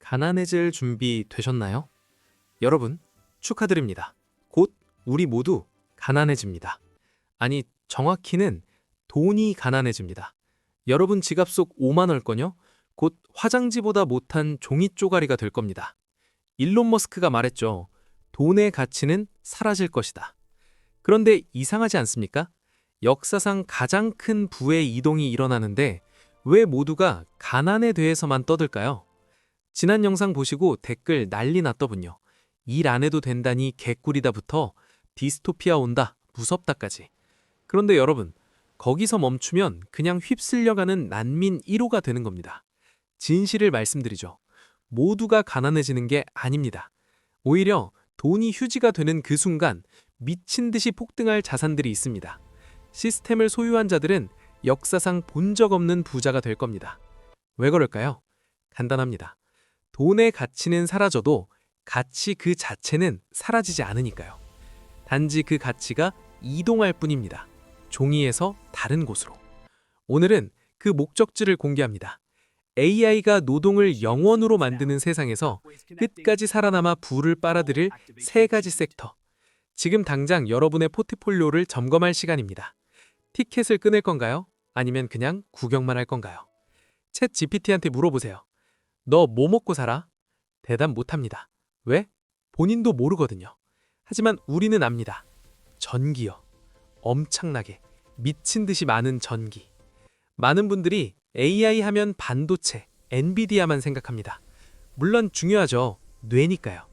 가난해질 준비 되셨나요? 여러분, 축하드립니다. 곧 우리 모두 가난해집니다. 아니, 정확히는 돈이 가난해집니다. 여러분 지갑 속 5만 원권요? 곧 화장지보다 못한 종이 쪼가리가 될 겁니다. 일론 머스크가 말했죠. 돈의 가치는 사라질 것이다. 그런데 이상하지 않습니까? 역사상 가장 큰 부의 이동이 일어나는데 왜 모두가 가난에 대해서만 떠들까요? 지난 영상 보시고 댓글 난리 났더군요. 일 안 해도 된다니 개꿀이다부터 디스토피아 온다, 무섭다까지. 그런데 여러분, 거기서 멈추면 그냥 휩쓸려가는 난민 1호가 되는 겁니다. 진실을 말씀드리죠. 모두가 가난해지는 게 아닙니다. 오히려 돈이 휴지가 되는 그 순간 미친 듯이 폭등할 자산들이 있습니다. 시스템을 소유한 자들은 역사상 본 적 없는 부자가 될 겁니다. 왜 그럴까요? 간단합니다. 돈의 가치는 사라져도 가치 그 자체는 사라지지 않으니까요. 단지 그 가치가 이동할 뿐입니다. 종이에서 다른 곳으로. 오늘은 그 목적지를 공개합니다. AI가 노동을 영원으로 만드는 세상에서 끝까지 살아남아 부를 빨아들일 세 가지 섹터. 지금 당장 여러분의 포트폴리오를 점검할 시간입니다. 티켓을 끊을 건가요? 아니면 그냥 구경만 할 건가요? 챗 GPT한테 물어보세요. 너 뭐 먹고 살아? 대답 못합니다. 왜? 본인도 모르거든요. 하지만 우리는 압니다. 전기요. 엄청나게, 미친 듯이 많은 전기. 많은 분들이 AI 하면 반도체, 엔비디아만 생각합니다. 물론 중요하죠. 뇌니까요.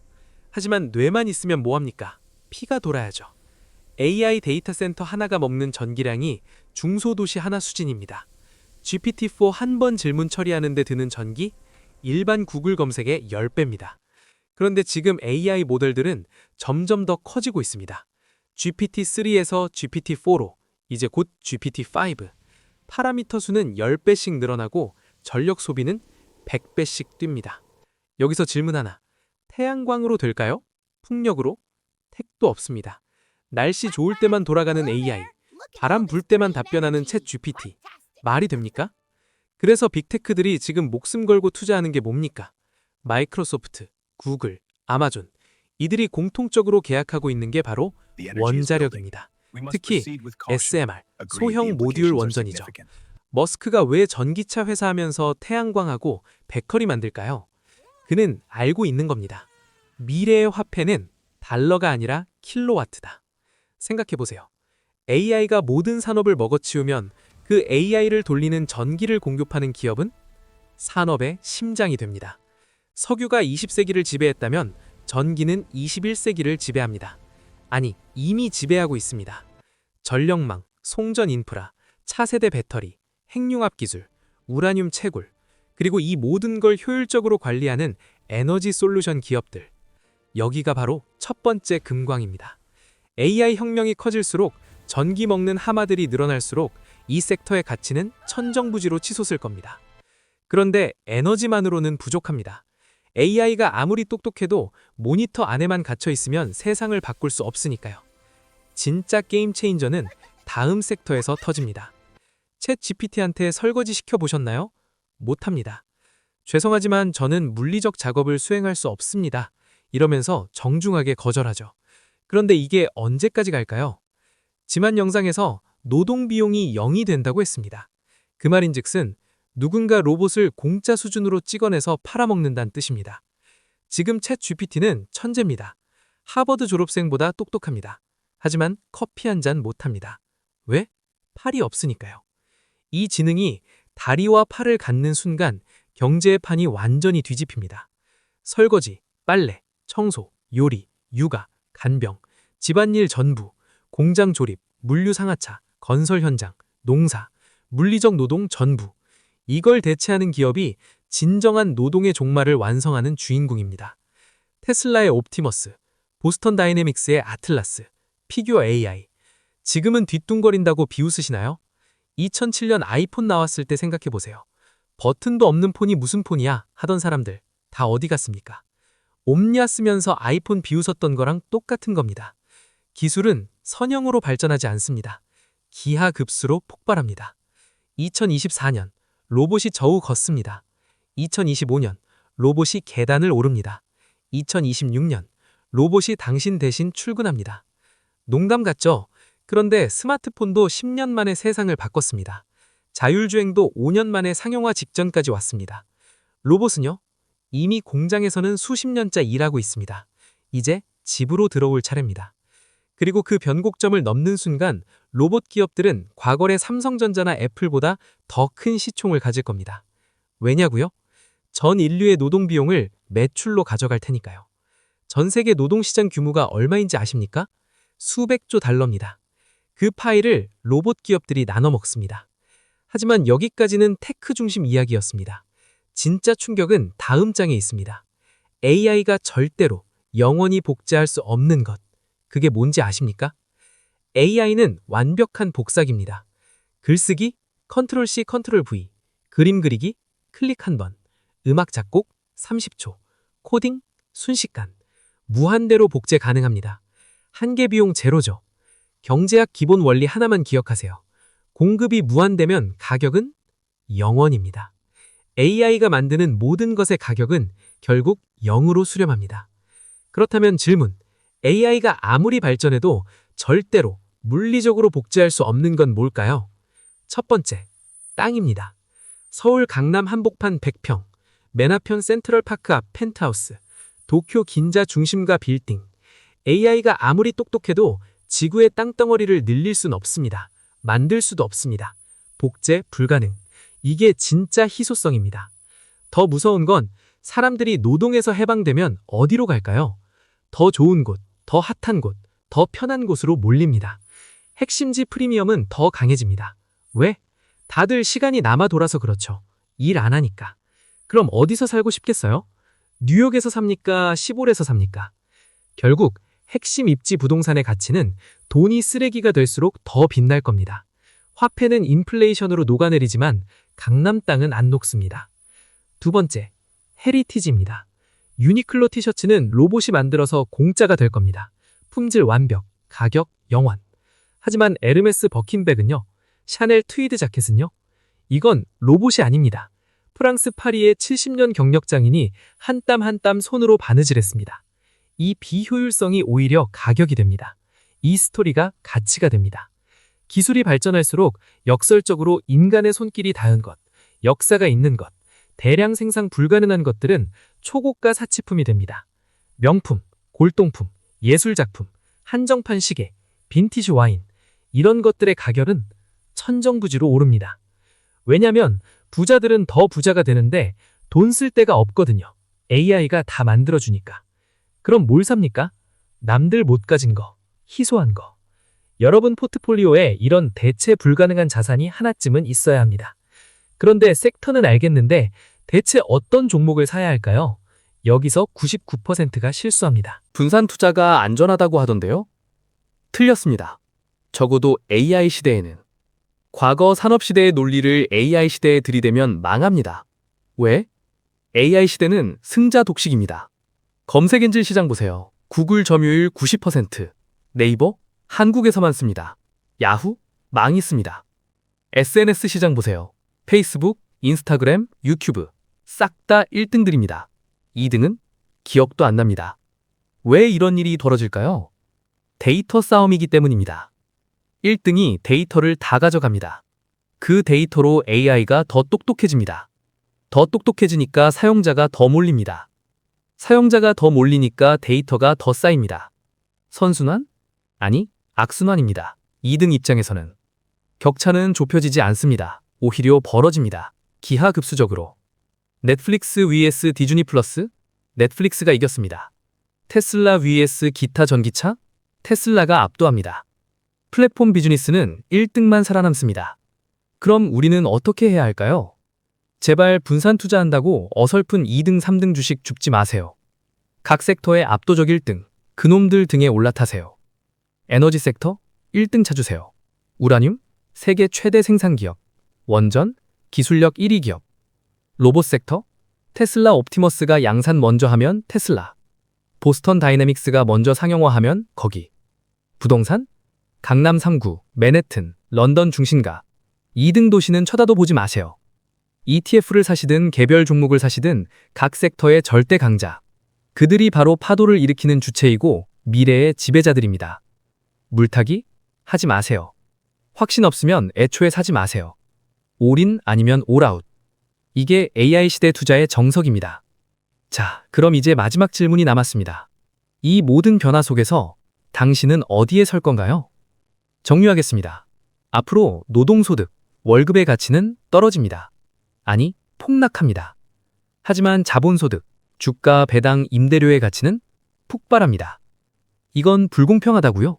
하지만 뇌만 있으면 뭐합니까? 피가 돌아야죠. AI 데이터 센터 하나가 먹는 전기량이 중소도시 하나 수준입니다. GPT-4 한 번 질문 처리하는 데 드는 전기? 일반 구글 검색의 10배입니다. 그런데 지금 AI 모델들은 점점 더 커지고 있습니다. GPT-3에서 GPT-4로, 이제 곧 GPT-5. 파라미터 수는 10배씩 늘어나고 전력 소비는 100배씩 뜁니다. 여기서 질문 하나. 태양광으로 될까요? 풍력으로? 택도 없습니다. 날씨 좋을 때만 돌아가는 AI, 바람 불 때만 답변하는 챗 GPT. 말이 됩니까? 그래서 빅테크들이 지금 목숨 걸고 투자하는 게 뭡니까? 마이크로소프트, 구글, 아마존. 이들이 공통적으로 계약하고 있는 게 바로 원자력입니다. 특히 SMR, 소형 모듈 원전이죠. 머스크가 왜 전기차 회사하면서 태양광하고 베커리 만들까요? 그는 알고 있는 겁니다. 미래의 화폐는 달러가 아니라 킬로와트다. 생각해보세요. AI가 모든 산업을 먹어치우면 그 AI를 돌리는 전기를 공급하는 기업은 산업의 심장이 됩니다. 석유가 20세기를 지배했다면 전기는 21세기를 지배합니다. 아니, 이미 지배하고 있습니다. 전력망, 송전 인프라, 차세대 배터리, 핵융합 기술, 우라늄 채굴, 그리고 이 모든 걸 효율적으로 관리하는 에너지 솔루션 기업들. 여기가 바로 첫 번째 금광입니다. AI 혁명이 커질수록 전기 먹는 하마들이 늘어날수록 이 섹터의 가치는 천정부지로 치솟을 겁니다. 그런데 에너지만으로는 부족합니다. AI가 아무리 똑똑해도 모니터 안에만 갇혀 있으면 세상을 바꿀 수 없으니까요. 진짜 게임 체인저는 다음 섹터에서 터집니다. 챗 GPT한테 설거지 시켜보셨나요? 못합니다. 죄송하지만 저는 물리적 작업을 수행할 수 없습니다. 이러면서 정중하게 거절하죠. 그런데 이게 언제까지 갈까요? 지난 영상에서 노동 비용이 0이 된다고 했습니다. 그 말인즉슨 누군가 로봇을 공짜 수준으로 찍어내서 팔아먹는다는 뜻입니다. 지금 챗 GPT는 천재입니다. 하버드 졸업생보다 똑똑합니다. 하지만 커피 한 잔 못합니다. 왜? 팔이 없으니까요. 이 지능이 다리와 팔을 갖는 순간 경제의 판이 완전히 뒤집힙니다. 설거지, 빨래, 청소, 요리, 육아, 간병, 집안일 전부, 공장 조립, 물류 상하차, 건설 현장, 농사, 물리적 노동 전부. 이걸 대체하는 기업이 진정한 노동의 종말을 완성하는 주인공입니다. 테슬라의 옵티머스, 보스턴 다이내믹스의 아틀라스, 피규어 AI. 지금은 뒤뚱거린다고 비웃으시나요? 2007년 아이폰 나왔을 때 생각해보세요. 버튼도 없는 폰이 무슨 폰이야 하던 사람들 다 어디 갔습니까? 옴니아 쓰면서 아이폰 비웃었던 거랑 똑같은 겁니다. 기술은 선형으로 발전하지 않습니다. 기하급수로 폭발합니다. 2024년 로봇이 저우 걷습니다. 2025년 로봇이 계단을 오릅니다. 2026년, 로봇이 당신 대신 출근합니다. 농담 같죠? 그런데 스마트폰도 10년 만에 세상을 바꿨습니다. 자율주행도 5년 만에 상용화 직전까지 왔습니다. 로봇은요? 이미 공장에서는 수십 년째 일하고 있습니다. 이제 집으로 들어올 차례입니다. 그리고 그 변곡점을 넘는 순간 로봇 기업들은 과거의 삼성전자나 애플보다 더 큰 시총을 가질 겁니다. 왜냐고요? 전 인류의 노동 비용을 매출로 가져갈 테니까요. 전 세계 노동시장 규모가 얼마인지 아십니까? 수백조 달러입니다. 그 파일을 로봇 기업들이 나눠 먹습니다. 하지만 여기까지는 테크 중심 이야기였습니다. 진짜 충격은 다음 장에 있습니다. AI가 절대로 영원히 복제할 수 없는 것. 그게 뭔지 아십니까? AI는 완벽한 복사기입니다. 글쓰기, 컨트롤 C, 컨트롤 V, 그림 그리기, 클릭 한 번, 음악 작곡, 30초, 코딩, 순식간, 무한대로 복제 가능합니다. 한계 비용 제로죠. 경제학 기본 원리 하나만 기억하세요. 공급이 무한되면 가격은 0원입니다. AI가 만드는 모든 것의 가격은 결국 0으로 수렴합니다. 그렇다면 질문, AI가 아무리 발전해도 절대로 물리적으로 복제할 수 없는 건 뭘까요? 첫 번째, 땅입니다. 서울 강남 한복판 100평, 맨하탄 센트럴파크 앞 펜트하우스, 도쿄 긴자 중심가 빌딩. AI가 아무리 똑똑해도 지구의 땅덩어리를 늘릴 순 없습니다. 만들 수도 없습니다. 복제 불가능. 이게 진짜 희소성입니다. 더 무서운 건 사람들이 노동에서 해방되면 어디로 갈까요? 더 좋은 곳, 더 핫한 곳, 더 편한 곳으로 몰립니다. 핵심지 프리미엄은 더 강해집니다. 왜? 다들 시간이 남아 돌아서 그렇죠. 일 안 하니까. 그럼 어디서 살고 싶겠어요? 뉴욕에서 삽니까? 시골에서 삽니까? 결국 핵심 입지 부동산의 가치는 돈이 쓰레기가 될수록 더 빛날 겁니다. 화폐는 인플레이션으로 녹아내리지만 강남 땅은 안 녹습니다. 두 번째, 헤리티지입니다. 유니클로 티셔츠는 로봇이 만들어서 공짜가 될 겁니다. 품질 완벽, 가격 영원. 하지만 에르메스 버킨백은요, 샤넬 트위드 자켓은요, 이건 로봇이 아닙니다. 프랑스 파리의 70년 경력 장인이 한 땀 한 땀 손으로 바느질했습니다. 이 비효율성이 오히려 가격이 됩니다. 이 스토리가 가치가 됩니다. 기술이 발전할수록 역설적으로 인간의 손길이 닿은 것, 역사가 있는 것, 대량 생산 불가능한 것들은 초고가 사치품이 됩니다. 명품, 골동품, 예술작품, 한정판 시계, 빈티지 와인, 이런 것들의 가격은 천정부지로 오릅니다. 왜냐면 부자들은 더 부자가 되는데 돈 쓸 데가 없거든요. AI가 다 만들어주니까. 그럼 뭘 삽니까? 남들 못 가진 거, 희소한 거. 여러분 포트폴리오에 이런 대체 불가능한 자산이 하나쯤은 있어야 합니다. 그런데 섹터는 알겠는데 대체 어떤 종목을 사야 할까요? 여기서 99%가 실수합니다. 분산 투자가 안전하다고 하던데요? 틀렸습니다. 적어도 AI 시대에는. 과거 산업시대의 논리를 AI 시대에 들이대면 망합니다. 왜? AI 시대는 승자 독식입니다. 검색 엔진 시장 보세요. 구글 점유율 90%, 네이버 한국에서만 씁니다. 야후 망했습니다. SNS 시장 보세요. 페이스북, 인스타그램, 유튜브 싹 다 1등들입니다. 2등은 기억도 안 납니다. 왜 이런 일이 벌어질까요? 데이터 싸움이기 때문입니다. 1등이 데이터를 다 가져갑니다. 그 데이터로 AI가 더 똑똑해집니다. 더 똑똑해지니까 사용자가 더 몰립니다. 사용자가 더 몰리니까 데이터가 더 쌓입니다. 선순환? 아니, 악순환입니다. 2등 입장에서는. 격차는 좁혀지지 않습니다. 오히려 벌어집니다. 기하급수적으로. 넷플릭스 vs 디즈니 플러스? 넷플릭스가 이겼습니다. 테슬라 vs 기타 전기차? 테슬라가 압도합니다. 플랫폼 비즈니스는 1등만 살아남습니다. 그럼 우리는 어떻게 해야 할까요? 제발 분산 투자한다고 어설픈 2등, 3등 주식 줍지 마세요. 각 섹터의 압도적 1등, 그놈들 등에 올라타세요. 에너지 섹터 1등 찾으세요. 우라늄, 세계 최대 생산 기업. 원전, 기술력 1위 기업. 로봇 섹터, 테슬라 옵티머스가 양산 먼저 하면 테슬라. 보스턴 다이내믹스가 먼저 상용화하면 거기. 부동산, 강남 3구, 맨해튼, 런던 중심가. 2등 도시는 쳐다도 보지 마세요. ETF를 사시든 개별 종목을 사시든 각 섹터의 절대 강자. 그들이 바로 파도를 일으키는 주체이고 미래의 지배자들입니다. 물타기? 하지 마세요. 확신 없으면 애초에 사지 마세요. 올인 아니면 올아웃. 이게 AI 시대 투자의 정석입니다. 자, 그럼 이제 마지막 질문이 남았습니다. 이 모든 변화 속에서 당신은 어디에 설 건가요? 정리하겠습니다. 앞으로 노동소득, 월급의 가치는 떨어집니다. 아니, 폭락합니다. 하지만 자본소득, 주가, 배당, 임대료의 가치는 폭발합니다. 이건 불공평하다고요?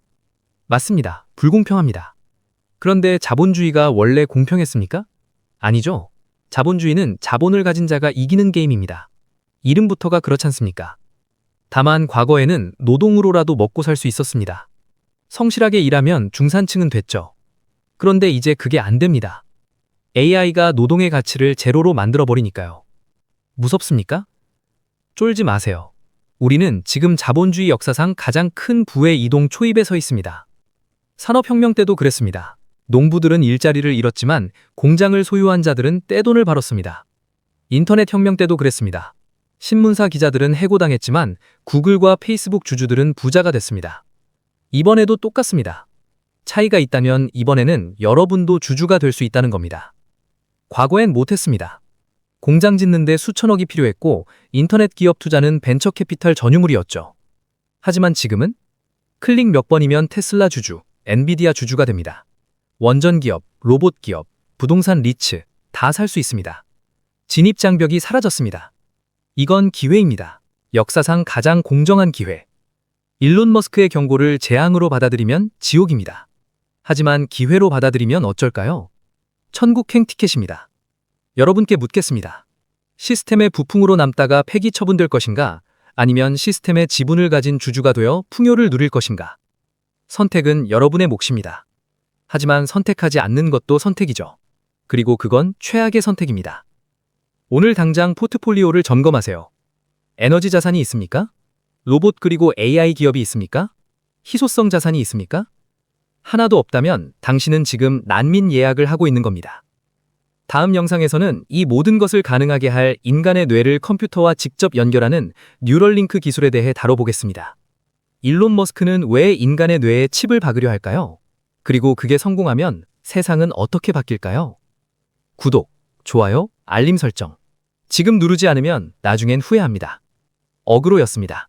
맞습니다. 불공평합니다. 그런데 자본주의가 원래 공평했습니까? 아니죠. 자본주의는 자본을 가진 자가 이기는 게임입니다. 이름부터가 그렇지 않습니까? 다만 과거에는 노동으로라도 먹고 살 수 있었습니다. 성실하게 일하면 중산층은 됐죠. 그런데 이제 그게 안 됩니다. AI가 노동의 가치를 제로로 만들어버리니까요. 무섭습니까? 쫄지 마세요. 우리는 지금 자본주의 역사상 가장 큰 부의 이동 초입에 서 있습니다. 산업혁명 때도 그랬습니다. 농부들은 일자리를 잃었지만 공장을 소유한 자들은 떼돈을 벌었습니다. 인터넷 혁명 때도 그랬습니다. 신문사 기자들은 해고당했지만 구글과 페이스북 주주들은 부자가 됐습니다. 이번에도 똑같습니다. 차이가 있다면 이번에는 여러분도 주주가 될 수 있다는 겁니다. 과거엔 못했습니다. 공장 짓는데 수천억이 필요했고 인터넷 기업 투자는 벤처 캐피탈 전유물이었죠. 하지만 지금은 클릭 몇 번이면 테슬라 주주, 엔비디아 주주가 됩니다. 원전 기업, 로봇 기업, 부동산 리츠 다 살 수 있습니다. 진입 장벽이 사라졌습니다. 이건 기회입니다. 역사상 가장 공정한 기회. 일론 머스크의 경고를 재앙으로 받아들이면 지옥입니다. 하지만 기회로 받아들이면 어쩔까요? 천국행 티켓입니다. 여러분께 묻겠습니다. 시스템의 부풍으로 남다가 폐기 처분될 것인가? 아니면 시스템의 지분을 가진 주주가 되어 풍요를 누릴 것인가? 선택은 여러분의 몫입니다. 하지만 선택하지 않는 것도 선택이죠. 그리고 그건 최악의 선택입니다. 오늘 당장 포트폴리오를 점검하세요. 에너지 자산이 있습니까? 로봇 그리고 AI 기업이 있습니까? 희소성 자산이 있습니까? 하나도 없다면 당신은 지금 난민 예약을 하고 있는 겁니다. 다음 영상에서는 이 모든 것을 가능하게 할 인간의 뇌를 컴퓨터와 직접 연결하는 뉴럴링크 기술에 대해 다뤄보겠습니다. 일론 머스크는 왜 인간의 뇌에 칩을 박으려 할까요? 그리고 그게 성공하면 세상은 어떻게 바뀔까요? 구독, 좋아요, 알림 설정. 지금 누르지 않으면 나중엔 후회합니다. 어그로였습니다.